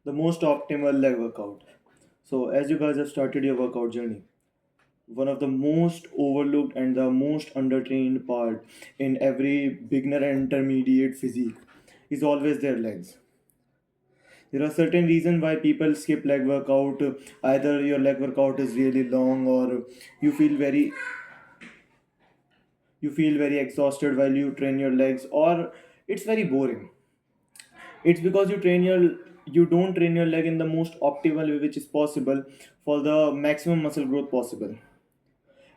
the most optimal leg workout. So, as you guys have started your workout journey, one of the most overlooked and the most undertrained part in every beginner and intermediate physique is always their legs. There are certain reasons why people skip leg workout. Either your leg workout is really long, or you feel very you feel very exhausted while you train your legs, or it's very boring. It's because you don't train your leg in the most optimal way which is possible for the maximum muscle growth possible.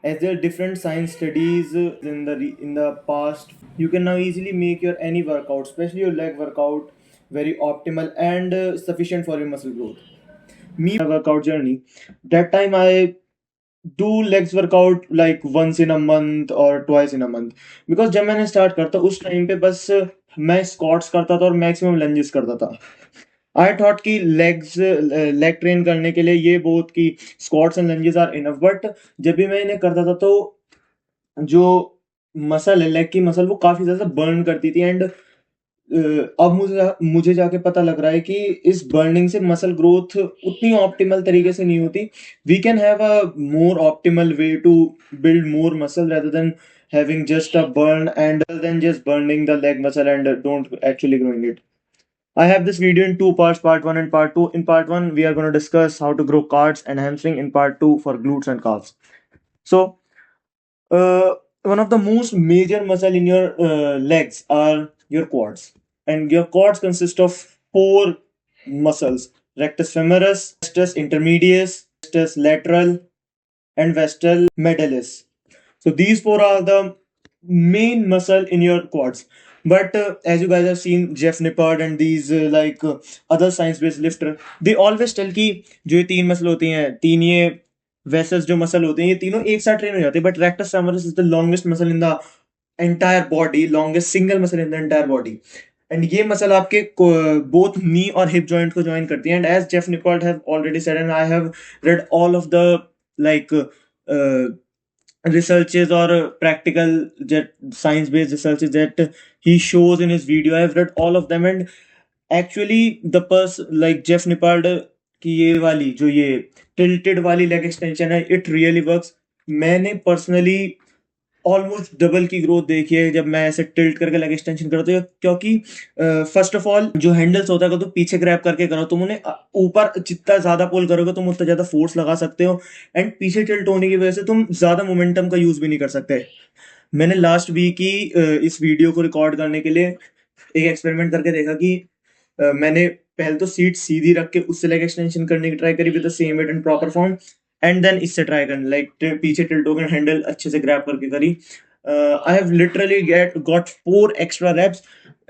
As there are different science studies in the past, you can now easily make your any workout, especially your leg workout, very optimal and sufficient for your muscle growth. Me workout journey, that time I do legs workout like once in a month or twice in a month, because जब मैंने start करता उस time पे बस मैं squats करता था और मैक्सिमम लंजेस करता था. आई थॉट कि लेग ट्रेन करने के लिए ये बहुत कि squats and lunges are enough, but जब भी मैं इन्हें करता था तो जो मसल है, लेग की मसल, वो काफी ज्यादा बर्न करती थी. एंड अब मुझे जाके पता लग रहा है कि इस बर्निंग से मसल ग्रोथ उतनी ऑप्टिमल तरीके से नहीं होती. We can have a more optimal way to build more muscle rather than having just a burn and than just burning the leg muscle and don't actually growing it. I have this video in two parts, part one and part two. In part one, we are going to discuss how to grow quads and hamstring. In part two, for glutes and calves. So, one of the most major muscle in your legs are your quads, and your quads consist of four muscles: rectus femoris, vastus intermedius, vastus lateral, and vastus medalis. So these four are the main muscle in your quads. But as you guys have seen, Jeff Nippard and these other science-based lifter, they always tell कि जो ये तीन muscle होती हैं, तीन ये vessels जो muscle होते हैं, ये तीनों एक साथ ट्रेन हो जाते हैं. But rectus femoris is the longest muscle in the entire body, longest single muscle in the entire body. And ये मसल आपके बोथ नी और हिप जॉइंट को ज्वाइन करती है. And as Jeff Nicholls have already said and I have read all of the like researches or practical science based researches that he shows in his video. I've read all of them, and actually the person like Jeff Nippard की ये वाली जो ये tilted वाली leg extension है, it really works. मैंने personally almost double की growth देखी है जब मैं ऐसे टिल्ट करके लेग एक्सटेंशन करता हूँ, क्योंकि फर्स्ट ऑफ ऑल जो हैंडल्स होता है तो पीछे ग्रैब करके करो, तुम उन्हें ऊपर जितना ज्यादा पुल करोगे तुम उतना ज्यादा फोर्स लगा सकते हो. एंड पीछे टिल्ट होने की वजह से तुम ज्यादा मोमेंटम का यूज भी नहीं कर सकते. मैंने लास्ट वीक ही इस वीडियो को रिकॉर्ड करने के लिए एक एक्सपेरिमेंट करके देखा कि मैंने पहले तो सीट सीधी रख के उससे लेग एक्सटेंशन करने की ट्राई करी with the same weight and proper form, and then इससे ट्राई करना लाइक पीछे टिल्ट होकर हैंडल अच्छे से ग्रैब करके करी. I have literally got 4 extra reps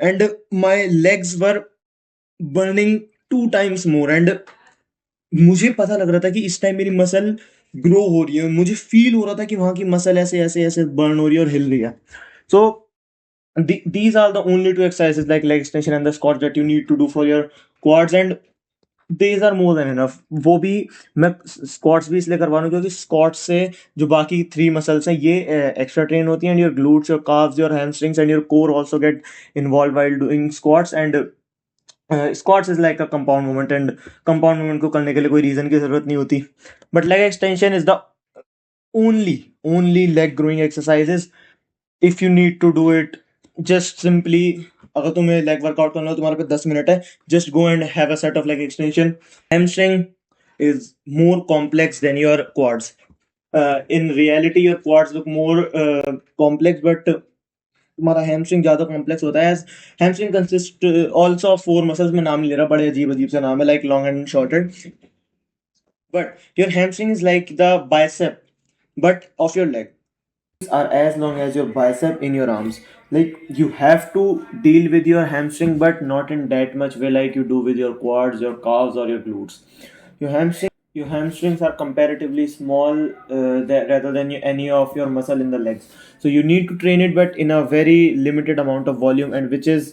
and my legs were burning 2 times more. And मुझे पता लग रहा था कि इस टाइम मेरी मसल ग्रो हो रही है, मुझे फील हो रहा था कि वहां की मसल ऐसे ऐसे ऐसे बर्न हो रही है और हिल रही है. सो these are the only two exercises like leg extension and the squat that you need to do for your quads, and these are more than enough. वो भी मैं स्क्वाट्स भी इसलिए करवा रहा हूँ क्योंकि स्क्वाट्स से जो बाकी 3 मसल्स हैं ये एक्स्ट्रा ट्रेन होती हैं. Your glutes, your calves, your hamstrings and your core also get involved while doing squats. And squats is like a compound movement, and compound movement को करने के लिए कोई रीजन की जरूरत नहीं होती. But leg extension is the only leg growing exercises. If you need to do it, just simply, अगर तुम्हें लेग वर्कआउट करना हो, तुम्हारे पे 10 मिनट है, just go and have a set of leg extension. Hamstring is more complex than your quads. In reality your quads look more complex, but तुम्हारा hamstring ज्यादा complex होता है. as hamstring consists also of 4 muscles. मैं नाम नहीं ले रहा, बड़े अजीब अजीब से नाम है like long and shorted, but your hamstring is like the bicep but of your leg. Are as long as your bicep in your arms. Like you have to deal with your hamstring, but not in that much way like you do with your quads, your calves, or your glutes. Your hamstrings are comparatively small rather than any of your muscle in the legs. So you need to train it, but in a very limited amount of volume, and which is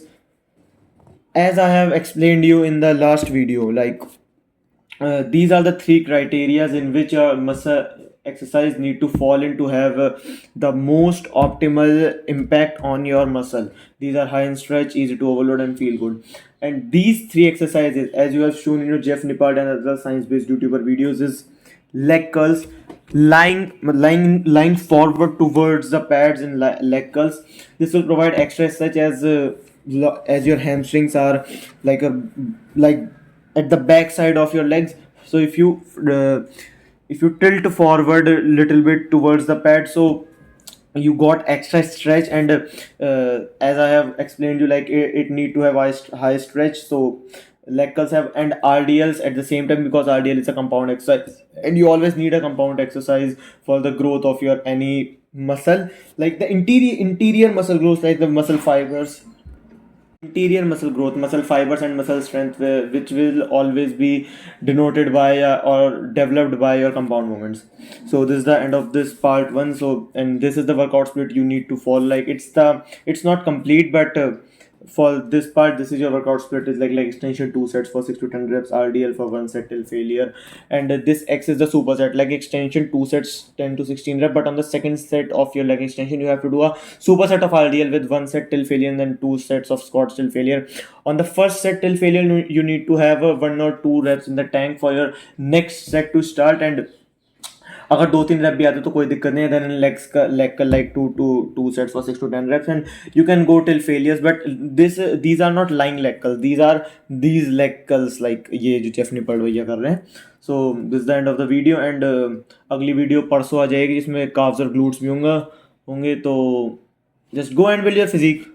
as I have explained you in the last video. Like these are the 3 criterias in which your muscle exercise need to fall in to have the most optimal impact on your muscle. These are high in stretch, easy to overload, and feel good. And these three exercises, as you have shown in your Jeff Nippard and other science-based YouTuber videos, is leg curls, lying forward towards the pads in leg curls. This will provide extra such as your hamstrings are like a like at the back side of your legs. So if you tilt forward a little bit towards the pad, so you got extra stretch. And as I have explained you, like it need to have high stretch. So leg curls have and RDLs at the same time, because RDL is a compound exercise, and you always need a compound exercise for the growth of your any muscle, like the interior muscle growth, like the muscle fibers, interior muscle growth, muscle fibers, and muscle strength, which will always be denoted by or developed by your compound movements. So this is the end of this part one. So, and this is the workout split you need to follow. Like it's not complete, but for this part, this is your workout split is like leg extension 2 sets for 6 to 10 reps, RDL for 1 set till failure, and this X is the superset leg extension 2 sets 10 to 16 reps. But on the second set of your leg extension, you have to do a superset of RDL with 1 set till failure and then 2 sets of squats till failure. On the first set till failure, you need to have 1 or 2 reps in the tank for your next set to start. And अगर 2-3 rape भी आते तो कोई दिक्कत नहीं है. Then leg का like two sets for 6 to 10 reps, and you can go till failures. But these are not lying leg curls, these leg curls like ये जो जेफ निपल्ड भैया कर रहे हैं. So this the end of the video. And अगली video परसों आ जाएगी जिसमें काफ्स और ग्लूट्स भी होंगे. तो just go and build your physique.